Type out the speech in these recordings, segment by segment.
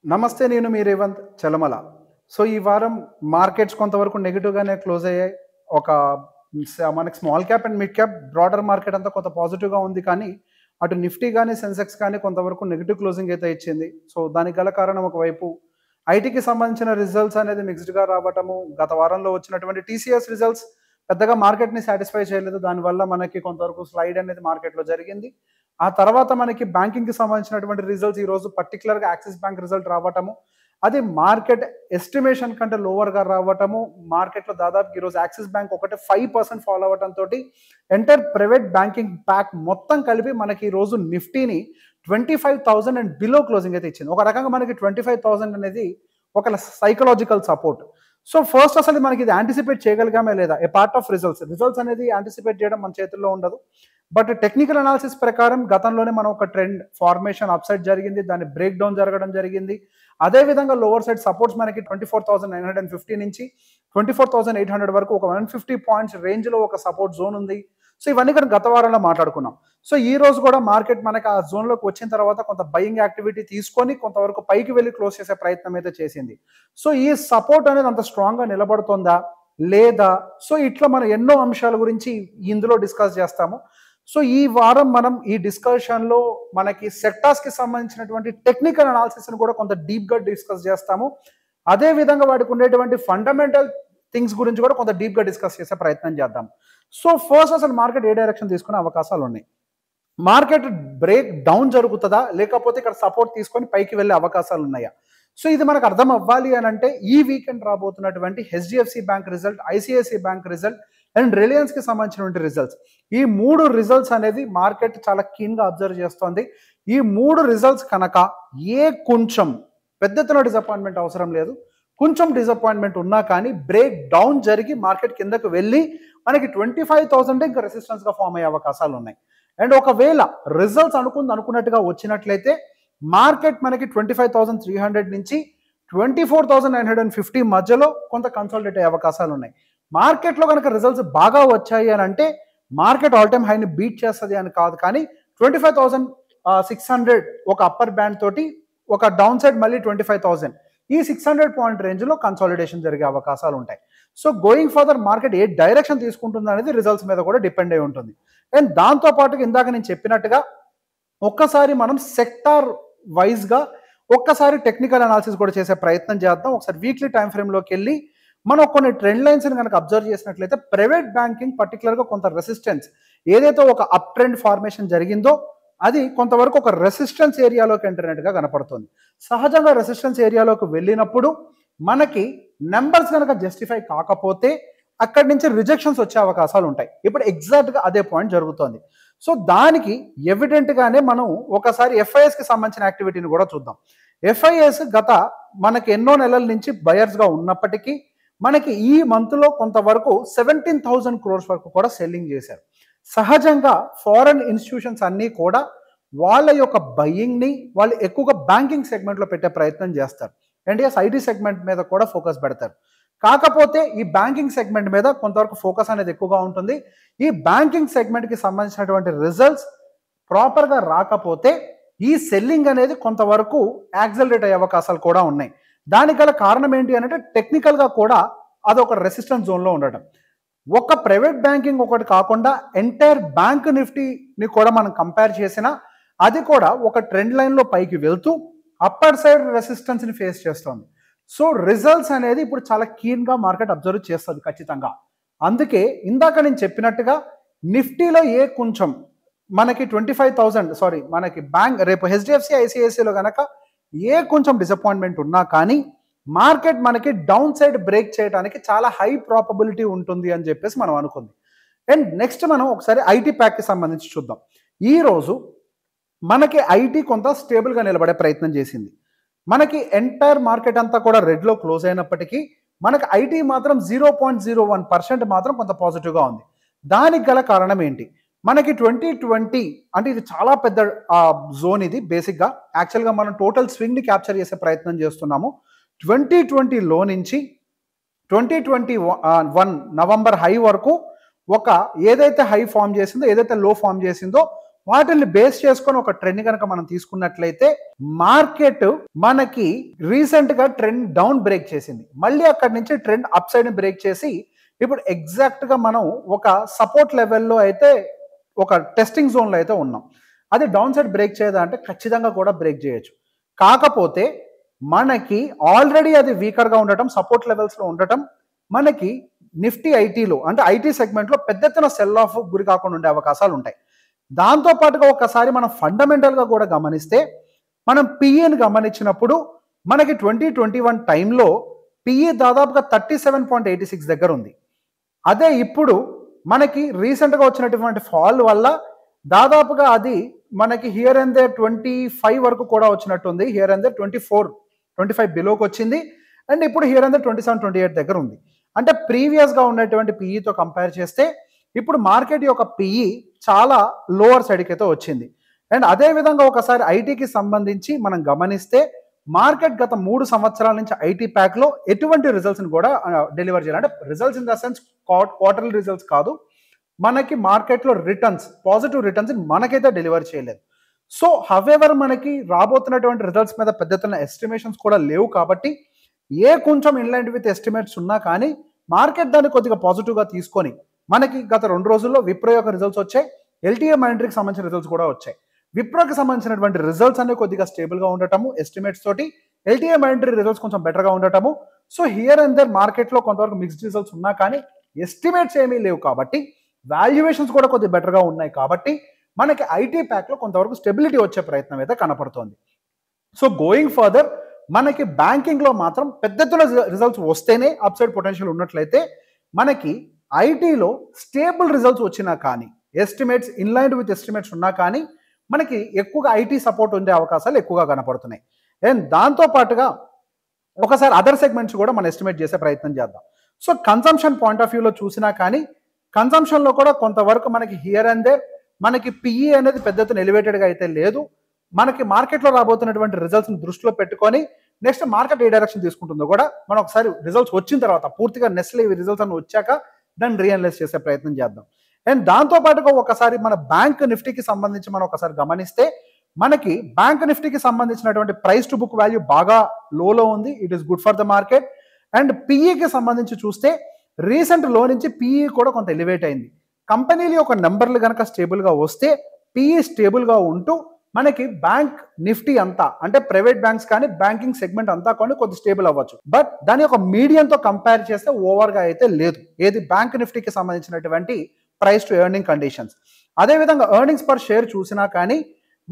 నమస్తే. నేను మీ రేవంత్ చలమల. సో, ఈ వారం మార్కెట్స్ కొంతవరకు నెగెటివ్‌గానే క్లోజ్ అయ్యాయి. ఒక మనకి small cap and mid cap broader market అంతా కొంత పాజిటివ్‌గా ఉంది. కానీ, అటు నిఫ్టీ గాని, సెన్సెక్స్ కానీ కొంతవరకు నెగెటివ్ క్లోజింగ్ అయితే ఇచ్చింది. సో, దానికి గల కారణం ఒకవైపు ఐటీకి సంబంధించిన రిజల్ట్స్ అనేది మిక్స్డ్‌గా రావటము. గత వారంలో వచ్చినటువంటి టీసీఎస్ రిజల్ట్స్ పెద్దగా మార్కెట్‌ని సాటిస్ఫై చేయలేదు. దానివల్ల మనకి కొంతవరకు స్లైడ్ అనేది మార్కెట్‌లో జరిగింది. ఆ తర్వాత మనకి బ్యాంకింగ్‌కి సంబంధించినటువంటి రిజల్ట్స్ ఈరోజు పర్టిక్యులర్‌గా యాక్సిస్ బ్యాంక్ రిజల్ట్ రావటము. అది మార్కెట్ ఎస్టిమేషన్ కంటే లోవర్‌గా రావటము. మార్కెట్‌లో దాదాపుగా ఈరోజు యాక్సిస్ బ్యాంక్ ఒకటే 5% ఫాల్ అవ్వటంతోటి ఎంటైర్ ప్రైవేట్ బ్యాంకింగ్ ప్యాక్ మొత్తం కలిపి మనకి ఈరోజు నిఫ్టీని 25,000 అండ్ బిలో క్లోజింగ్ అయితే ఇచ్చింది. ఒక రకంగా మనకి 25,000 అనేది ఒక సైకలాజికల్ సపోర్ట్. సో, ఫస్ట్ అసలు మనకి ఇది యాంటిసిపేట్ చేయగలిగామే లేదా? ఏ పార్ట్ ఆఫ్ రిజల్ట్స్. రిజల్ట్స్ అనేది యాంటిసిపేట్ చేయడం మన చేతుల్లో ఉండదు. బట్ టెక్నికల్ అనాలిసిస్ ప్రకారం గతంలోనే మనం ఒక ట్రెండ్ ఫార్మేషన్ అప్ సైడ్ జరిగింది. దాని బ్రేక్ డౌన్ జరగడం జరిగింది. అదేవిధంగా లోవర్ సైడ్ సపోర్ట్స్ మనకి 24,950 నుంచి 24,800 వరకు ఒక 150 పాయింట్స్ రేంజ్‌లో ఒక సపోర్ట్ జోన్ ఉంది. సో, ఇవన్నీ కూడా గత వారంలో మాట్లాడుకున్నాం. సో, ఈ రోజు కూడా మార్కెట్ మనకి ఆ జోన్‌లోకి వచ్చిన తర్వాత కొంత బయింగ్ యాక్టివిటీ తీసుకొని కొంతవరకు పైకి వెళ్లి క్లోజ్ చేసే ప్రయత్నం అయితే చేసింది. సో, ఈ సపోర్ట్ అనేది అంత స్ట్రాంగ్‌గా నిలబడుతుందా? లేదా? సో, ఇట్లా మనం ఎన్నో అంశాల గురించి ఇందులో డిస్కస్ చేస్తాము. సో, ఈ వారం మనం ఈ డిస్కషన్‌లో మనకి సెక్టార్స్‌కి సంబంధించినటువంటి టెక్నికల్ అనాలిసిస్‌ని కూడా కొంత డీప్‌గా డిస్కస్ చేస్తాము. అదే విధంగా వాటికి ఉండేటువంటి ఫండమెంటల్ థింగ్స్ గురించి కూడా కొంత డీప్‌గా డిస్కస్ చేసే ప్రయత్నం చేద్దాం. సో, ఫస్ట్ అసలు మార్కెట్ ఏ డైరెక్షన్ తీసుకునే అవకాశాలు ఉన్నాయి? మార్కెట్ బ్రేక్ డౌన్ జరుగుతదా? లేకపోతే ఇక్కడ సపోర్ట్ తీసుకొని పైకి వెళ్ళే అవకాశాలు ఉన్నాయా? సో, ఇది మనకు అర్థం అవ్వాలి అనంటే ఈ వీకెండ్ రాబోతున్నటువంటి HDFC bank result, ICICI bank result and రిలయన్స్‌కి సంబంధించినటువంటి రిజల్ట్స్. ఈ 3 రిజల్ట్స్ అనేది మార్కెట్ చాలా కీన్‌గా అబ్జర్వ్ చేస్తోంది. ఈ 3 రిజల్ట్స్ కనుక కొంచెం పెద్ద ఎత్తున డిసప్పాయింట్‌మెంట్ అవసరం లేదు. కొంచెం డిసప్పాయింట్‌మెంట్ ఉన్నా కానీ బ్రేక్ డౌన్ జరిగి మార్కెట్ కిందకు వెళ్ళి మనకి 25,000 ఇంకా రెసిస్టెన్స్‌గా ఫార్మ్ అయ్యే అవకాశాలు ఉన్నాయి. అండ్ ఒకవేళ రిజల్ట్స్ అనుకున్నట్టుగా వచ్చినట్లయితే మార్కెట్ మనకి 25,300 నుంచి 24,950 మధ్యలో కొంత కన్సాలిడేట్ అయ్యే అవకాశాలు ఉన్నాయి. మార్కెట్‌లో కనుక రిజల్ట్స్ బాగా వచ్చాయి అని అంటే మార్కెట్ ఆల్ టైమ్ హైని బీట్ చేస్తది అని కాదు. కానీ 25,600 ఒక అప్పర్ బ్యాండ్ తోటి ఒక డౌన్ సైడ్ మళ్ళీ 25,000 ఈ 600 పాయింట్ రేంజ్‌లో కన్సాలిడేషన్ జరిగే అవకాశాలు ఉంటాయి. సో, గోయింగ్ ఫర్దర్ మార్కెట్ ఏ డైరెక్షన్ తీసుకుంటుంది అనేది రిజల్ట్స్ మీద కూడా డిపెండ్ అయి ఉంటుంది. అండ్ దాంతో పాటుగా ఇందాక నేను చెప్పినట్టుగా ఒక్కసారి మనం సెక్టార్ వైజ్‌గా ఒక్కసారి టెక్నికల్ అనాలిసిస్ కూడా చేసే ప్రయత్నం చేద్దాం. ఒకసారి వీక్లీ టైమ్ ఫ్రేమ్‌లోకి వెళ్ళి మనం కొన్ని ట్రెండ్ లైన్స్‌ని కనుక అబ్జర్వ్ చేసినట్లయితే ప్రైవేట్ బ్యాంకింగ్ పర్టిక్యులర్‌గా కొంత రెసిస్టెన్స్ ఏదైతే ఒక అప్ ట్రెండ్ ఫార్మేషన్ జరిగిందో అది కొంతవరకు ఒక రెసిస్టెన్స్ ఏరియాలోకి ఎంటర్ అయినట్టుగా కనపడుతుంది. సహజంగా రెసిస్టెన్స్ ఏరియాలోకి వెళ్ళినప్పుడు మనకి నంబర్స్ కనుక జస్టిఫై కాకపోతే అక్కడి నుంచి రిజెక్షన్స్ వచ్చే అవకాశాలు ఉంటాయి. ఇప్పుడు ఎగ్జాక్ట్‌గా అదే పాయింట్ జరుగుతోంది. సో, దానికి ఎవిడెంట్‌గానే మనం ఒకసారి ఎఫ్ఐఎస్‌కి సంబంధించిన యాక్టివిటీని కూడా చూద్దాం. ఎఫ్ఐఎస్ గత మనకి ఎన్నో నెలల నుంచి బయర్స్‌గా ఉన్నప్పటికీ మనకి ఈ మంత్‌లో కొంతవరకు 17,000 క్రోర్స్ వరకు కూడా సెల్లింగ్ చేశారు. సహజంగా ఫారెన్ ఇన్స్టిట్యూషన్స్ అన్నీ కూడా వాళ్ళ యొక్క బయింగ్‌ని వాళ్ళు ఎక్కువగా బ్యాంకింగ్ సెగ్మెంట్‌లో పెట్టే ప్రయత్నం చేస్తారు. అండ్ యెస్ ఐటీ సెగ్మెంట్ మీద కూడా ఫోకస్ పెడతారు. కాకపోతే ఈ బ్యాంకింగ్ సెగ్మెంట్ మీద కొంతవరకు ఫోకస్ అనేది ఎక్కువగా ఉంటుంది. ఈ బ్యాంకింగ్ సెగ్మెంట్‌కి సంబంధించినటువంటి రిజల్ట్స్ ప్రాపర్‌గా రాకపోతే ఈ సెల్లింగ్ అనేది కొంతవరకు యాక్సెలరేట్ అయ్యే అవకాశాలు కూడా ఉన్నాయి. దానికి గల కారణం ఏంటి అనంటే టెక్నికల్‌గా కూడా అదొక రెసిస్టెన్స్ జోన్‌లో ఉండడం. ఒక ప్రైవేట్ బ్యాంకింగ్ ఒకటి కాకుండా ఎంటైర్ బ్యాంక్ నిఫ్టీని కూడా మనం కంపేర్ చేసినా అది కూడా ఒక ట్రెండ్ లైన్‌లో పైకి వెళ్తూ అప్పర్ సైడ్ రెసిస్టెన్స్‌ని ఫేస్ చేస్తోంది. సో, రిజల్ట్స్ అనేది ఇప్పుడు చాలా కీన్‌గా మార్కెట్ అబ్జర్వ్ చేస్తది ఖచ్చితంగా. అందుకే ఇందాక నేను చెప్పినట్టుగా నిఫ్టీలో కొంచెం మనకి 25,000 మనకి బ్యాంక్ రేపు హెచ్‌డీఎఫ్‌సీ, ఐసీఐసీఐలో గనక కొంచెం డిసప్పాయింట్‌మెంట్ ఉన్నా కానీ మార్కెట్ మనకి డౌన్ సైడ్ బ్రేక్ చేయడానికి చాలా హై ప్రాబబిలిటీ ఉంటుంది అని చెప్పేసి మనం అనుకుంది. అండ్ నెక్స్ట్ మనం ఒకసారి ఐటీ ప్యాక్‌కి సంబంధించి చూద్దాం. ఈరోజు మనకి ఐటీ కొంత స్టేబుల్‌గా నిలబడే ప్రయత్నం చేసింది. మనకి ఎంటైర్ మార్కెట్ అంతా కూడా రెడ్‌లో క్లోజ్ అయినప్పటికీ మనకి ఐటీ మాత్రం 0.01% మాత్రం కొంత పాజిటివ్‌గా ఉంది. దానికి గల కారణం ఏంటి? మనకి 2020 అంటే ఇది చాలా పెద్ద జోన్ ఇది బేసిక్‌గా. యాక్చువల్‌గా మనం టోటల్ స్వింగ్‌ని క్యాప్చర్ చేసే ప్రయత్నం చేస్తున్నాము. 2020లో నుంచి 2021 నవంబర్ హై వరకు ఒక ఏదైతే హై ఫామ్ చేసిందో, ఏదైతే లో ఫామ్ చేసిందో వాటిని బేస్ చేసుకొని ఒక ట్రెండ్ కనుక మనం తీసుకున్నట్లయితే మార్కెట్ మనకి రీసెంట్ గా ట్రెండ్ డౌన్ బ్రేక్ చేసింది, మళ్ళీ అక్కడి నుంచి ట్రెండ్ అప్ సైడ్ బ్రేక్ చేసి ఇప్పుడు ఎగ్జాక్ట్ గా మనం ఒక సపోర్ట్ లెవెల్లో అయితే ఒక టెస్టింగ్ జోన్లో అయితే ఉన్నాం. అది డౌన్ సైడ్ బ్రేక్ చేయదా అంటే ఖచ్చితంగా కూడా బ్రేక్ చేయొచ్చు. కాకపోతే మనకి ఆల్రెడీ అది వీకర్గా ఉండటం, సపోర్ట్ లెవెల్స్లో ఉండటం, మనకి నిఫ్టీ ఐటీలో అంటే ఐటీ సెగ్మెంట్లో పెద్ద ఎత్తున సెల్ ఆఫ్ గురి కాకుండా ఉండే అవకాశాలు ఉంటాయి. దాంతో పాటుగా ఒకసారి మనం ఫండమెంటల్గా కూడా గమనిస్తే మనం పిఈని గమనించినప్పుడు మనకి 2021 టైంలో పిఈ దాదాపుగా 37.86 దగ్గర ఉంది. అదే ఇప్పుడు మనకి రీసెంట్గా వచ్చినటువంటి ఫాల్ వల్ల దాదాపుగా అది మనకి హియర్ అండ్ దేర్ 25 వరకు కూడా వచ్చినట్టుంది. హియర్ అండ్ దేర్ 24-25 బిలోకి వచ్చింది. అండ్ ఇప్పుడు హియర్ అండ్ దేర్ 27-28 దగ్గర ఉంది. అంటే ప్రీవియస్గా ఉన్నటువంటి పిఈతో కంపేర్ చేస్తే ఇప్పుడు మార్కెట్ యొక్క పిఈ చాలా లోవర్ సైడ్కి అయితే వచ్చింది. అండ్ అదేవిధంగా ఒకసారి ఐటీకి సంబంధించి మనం గమనిస్తే మార్కెట్ గత 3 సంవత్సరాల నుంచి ఐటీ ప్యాక్లో ఎటువంటి రిజల్ట్స్ని కూడా డెలివర్ చేయాలి. అంటే results in the sense quarterly results కాదు, మనకి మార్కెట్లో రిటర్న్స్, పాజిటివ్ రిటర్న్స్ మనకైతే డెలివర్ చేయలేదు. సో హవెవర్ మనకి రాబోతున్నటువంటి రిజల్ట్స్ మీద పెద్ద ఎత్తున ఎస్టిమేషన్స్ కూడా లేవు కాబట్టి కొంచెం ఇన్లైన్ విత్ ఎస్టిమేట్స్ ఉన్నా కానీ మార్కెట్ దాన్ని కొద్దిగా పాజిటివ్గా తీసుకొని మనకి గత 2 రోజుల్లో విప్రో యొక్క రిజల్ట్స్ వచ్చాయి, ఎల్టీఏ మైండ్రీకి సంబంధించిన రిజల్ట్స్ కూడా వచ్చాయి. విప్రోకి సంబంధించినటువంటి రిజల్ట్స్ అనేవి కొద్దిగా స్టేబుల్గా ఉండటము, ఎస్టిమేట్స్ తోటి ఎల్టీఏ మైండ్రీ రిజల్ట్స్ కొంచెం బెటర్గా ఉండటము. సో హియర్ అండ్ దర్ మార్కెట్లో కొంతవరకు మిక్స్డ్ రిజల్ట్స్ ఉన్నా కానీ ఎస్టిమేట్స్ ఏమీ లేవు కాబట్టి వాల్యుయేషన్స్ కూడా కొద్దిగా బెటర్గా ఉన్నాయి కాబట్టి మనకి ఐటీ ప్యాక్లో కొంతవరకు స్టెబిలిటీ వచ్చే ప్రయత్నం అయితే కనపడుతోంది. సో గోయింగ్ ఫర్దర్ మనకి బ్యాంకింగ్లో మాత్రం పెద్ద ఎత్తున రిజల్ట్స్ వస్తేనే అప్ సైడ్ పొటెన్షియల్ ఉన్నట్లయితే మనకి ఐటీలో స్టేబుల్ రిజల్ట్స్ వచ్చినా కానీ ఎస్టిమేట్స్ ఇన్లైన్ విత్ ఎస్టిమేట్స్ ఉన్నా కానీ మనకి ఎక్కువగా ఐటీ సపోర్ట్ ఉండే అవకాశాలు ఎక్కువగా కనపడుతున్నాయి. అండ్ దాంతోపాటుగా ఒకసారి అదర్ సెగ్మెంట్స్ కూడా మనం ఎస్టిమేట్ చేసే ప్రయత్నం చేద్దాం. సో కన్సంప్షన్ పాయింట్ ఆఫ్ వ్యూలో చూసినా కానీ కన్సంప్షన్లో కూడా కొంతవరకు మనకి హియర్ అండ్ దేర్ మనకి పిఈ అనేది పెద్ద ఎత్తున ఎలివేటెడ్గా అయితే లేదు. మనకి మార్కెట్లో రాబోతున్నటువంటి రిజల్ట్స్ని దృష్టిలో పెట్టుకొని నెక్స్ట్ మార్కెట్ ఏ డైరెక్షన్ తీసుకుంటుందో కూడా మనం ఒకసారి రిజల్ట్స్ వచ్చిన తర్వాత పూర్తిగా నెస్లే ఇవి రిజల్ట్స్ అని వచ్చాక దాన్ని రియలైజ్ చేసే ప్రయత్నం చేద్దాం. అండ్ దాంతోపాటుగా ఒకసారి మన బ్యాంక్ నిఫ్టీకి సంబంధించి మనం ఒకసారి గమనిస్తే మనకి బ్యాంక్ నిఫ్టీకి సంబంధించినటువంటి ప్రైస్ టు బుక్ వాల్యూ బాగా లోలో ఉంది. It is good for the market. And పిఈకి సంబంధించి చూస్తే రీసెంట్ లో నుంచి పిఈ కూడా కొంత ఎలివేట్ అయింది. కంపెనీలు యొక్క నెంబర్లు కనుక స్టేబుల్గా వస్తే పిఈ స్టేబుల్గా ఉంటూ మనకి బ్యాంక్ నిఫ్టీ అంతా అంటే ప్రైవేట్ బ్యాంక్స్ కానీ బ్యాంకింగ్ సెగ్మెంట్ అంతా కానీ కొద్ది స్టేబుల్ అవ్వచ్చు. బట్ దాని యొక్క మీడియంతో కంపేర్ చేస్తే ఓవర్గా అయితే లేదు ఏది బ్యాంక్ నిఫ్టీకి సంబంధించినటువంటి ప్రైస్ టు ఎర్నింగ్ కండిషన్స్. అదేవిధంగా ఎర్నింగ్స్ పర్ షేర్ చూసినా కానీ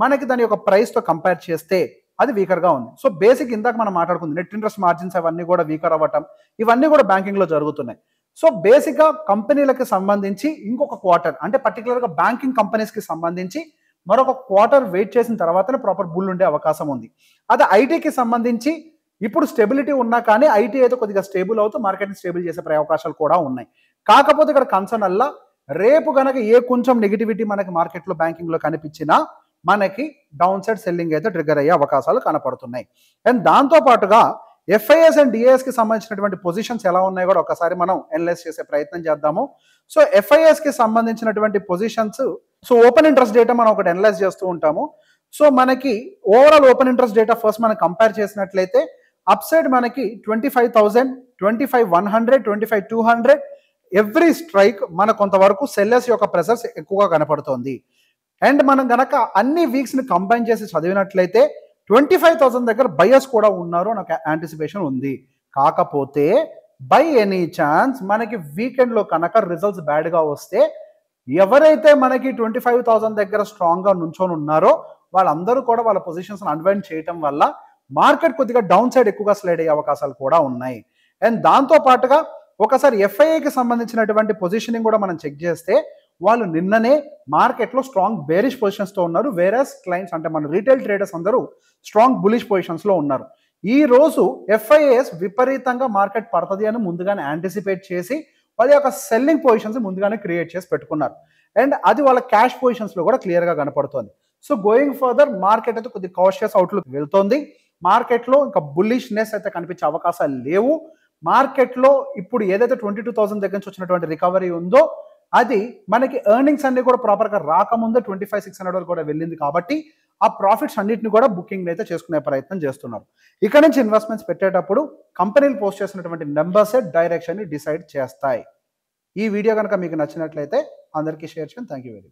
మనకి దాని యొక్క ప్రైస్తో కంపేర్ చేస్తే అది వీకర్గా ఉంది. సో బేసిక్ ఇందాక మనం మాట్లాడుకుంది నెట్ ఇంట్రెస్ట్ మార్జిన్స్ అవన్నీ కూడా వీకర్ అవ్వటం ఇవన్నీ కూడా బ్యాంకింగ్లో జరుగుతున్నాయి. సో బేసిక్గా కంపెనీలకి సంబంధించి ఇంకొక క్వార్టర్ అంటే పర్టికులర్గా బ్యాంకింగ్ కంపెనీస్కి సంబంధించి మరొక క్వార్టర్ వెయిట్ చేసిన తర్వాతనే ప్రాపర్ బుల్ ఉండే అవకాశం ఉంది. అదే ఐటీకి సంబంధించి ఇప్పుడు స్టెబిలిటీ ఉన్నా కానీ ఐటీ అయితే కొద్దిగా స్టేబుల్ అవుతూ మార్కెట్ని స్టేబుల్ చేసే అవకాశాలు కూడా ఉన్నాయి. కాకపోతే ఇక్కడ కన్సర్న్ అల్లా రేపు కనుక కొంచెం నెగిటివిటీ మనకి మార్కెట్లో బ్యాంకింగ్లో కనిపించినా మనకి డౌన్ సైడ్ సెల్లింగ్ అయితే ట్రిగర్ అయ్యే అవకాశాలు కనపడుతున్నాయి. అండ్ దాంతోపాటుగా ఎఫ్ఐఎస్ అండ్ డిఏఎస్కి సంబంధించినటువంటి పొజిషన్స్ ఎలా ఉన్నాయో కూడా ఒకసారి మనం అనలైజ్ చేసే ప్రయత్నం చేద్దాము. సో ఎఫ్ఐఎస్కి సంబంధించినటువంటి positions so open interest data మనం ఒకటి అనలైజ్ చేస్తూ ఉంటాము. సో మనకి overall open interest data first మనం కంపేర్ చేసినట్లయితే అప్ సైడ్ మనకి 25,000, 25,100, 25,200 ఎవ్రీ స్ట్రైక్ మన కొంతవరకు సెల్లర్స్ యొక్క ప్రెసర్స్ ఎక్కువగా కనపడుతోంది. అండ్ మనం గనక అన్ని వీక్స్ని కంబైన్ చేసి చదివినట్లయితే 25,000 దగ్గర బయర్స్ కూడా ఉన్నారు నాకు యాంటిసిపేషన్ ఉంది. కాకపోతే బై ఎనీ ఛాన్స్ మనకి వీకెండ్లో కనుక రిజల్ట్స్ బ్యాడ్గా వస్తే ఎవరైతే మనకి 25,000 దగ్గర స్ట్రాంగ్గా నుంచొని ఉన్నారో వాళ్ళందరూ కూడా వాళ్ళ పొజిషన్స్ అన్వైండ్ చేయటం వల్ల మార్కెట్ కొద్దిగా డౌన్ సైడ్ ఎక్కువగా స్లైడ్ అయ్యే అవకాశాలు కూడా ఉన్నాయి. అండ్ దాంతోపాటుగా ఒకసారి ఎఫ్ఐఏకి సంబంధించినటువంటి పొజిషనింగ్ కూడా మనం చెక్ చేస్తే వాళ్ళు నిన్ననే మార్కెట్లో స్ట్రాంగ్ బేరిష్ పొజిషన్స్తో ఉన్నారు. వేరస్ క్లయింట్స్ అంటే మన రీటైల్ ట్రేడర్స్ అందరూ స్ట్రాంగ్ బులిష్ పొజిషన్స్లో ఉన్నారు. ఈ రోజు ఎఫ్ఐఏస్ విపరీతంగా మార్కెట్ పడుతుంది అని ముందుగానే యాంటిసిపేట్ చేసి వాళ్ళ యొక్క సెల్లింగ్ పొజిషన్స్ ముందుగానే క్రియేట్ చేసి పెట్టుకున్నారు. అండ్ అది వాళ్ళ క్యాష్ పొజిషన్స్లో కూడా క్లియర్గా కనపడుతుంది. సో గోయింగ్ ఫర్దర్ మార్కెట్ అయితే కొద్దిగా కాషియస్ అవుట్లుక్ వెళ్తోంది. మార్కెట్లో ఇంకా బుల్లిష్నెస్ అయితే కనిపించే అవకాశాలు లేవు. మార్కెట్లో ఇప్పుడు ఏదైతే 22,000 దగ్గర నుంచి వచ్చినటువంటి రికవరీ ఉందో అది మనకి ఎర్నింగ్స్ అన్ని కూడా ప్రాపర్గా రాకముందే 25,600 వరకు కూడా వెళ్ళింది కాబట్టి ఆ ప్రాఫిట్స్ అన్నిటిని కూడా బుకింగ్ అయితే చేసుకునే ప్రయత్నం చేస్తున్నారు. ఇక్కడ నుంచి ఇన్వెస్ట్మెంట్స్ పెట్టేటప్పుడు కంపెనీలు పోస్ట్ చేసినటువంటి నెంబర్సే డైరెక్షన్ని డిసైడ్ చేస్తాయి. ఈ వీడియో కనుక మీకు నచ్చినట్లయితే అందరికీ షేర్ చేయండి. Thank you very much.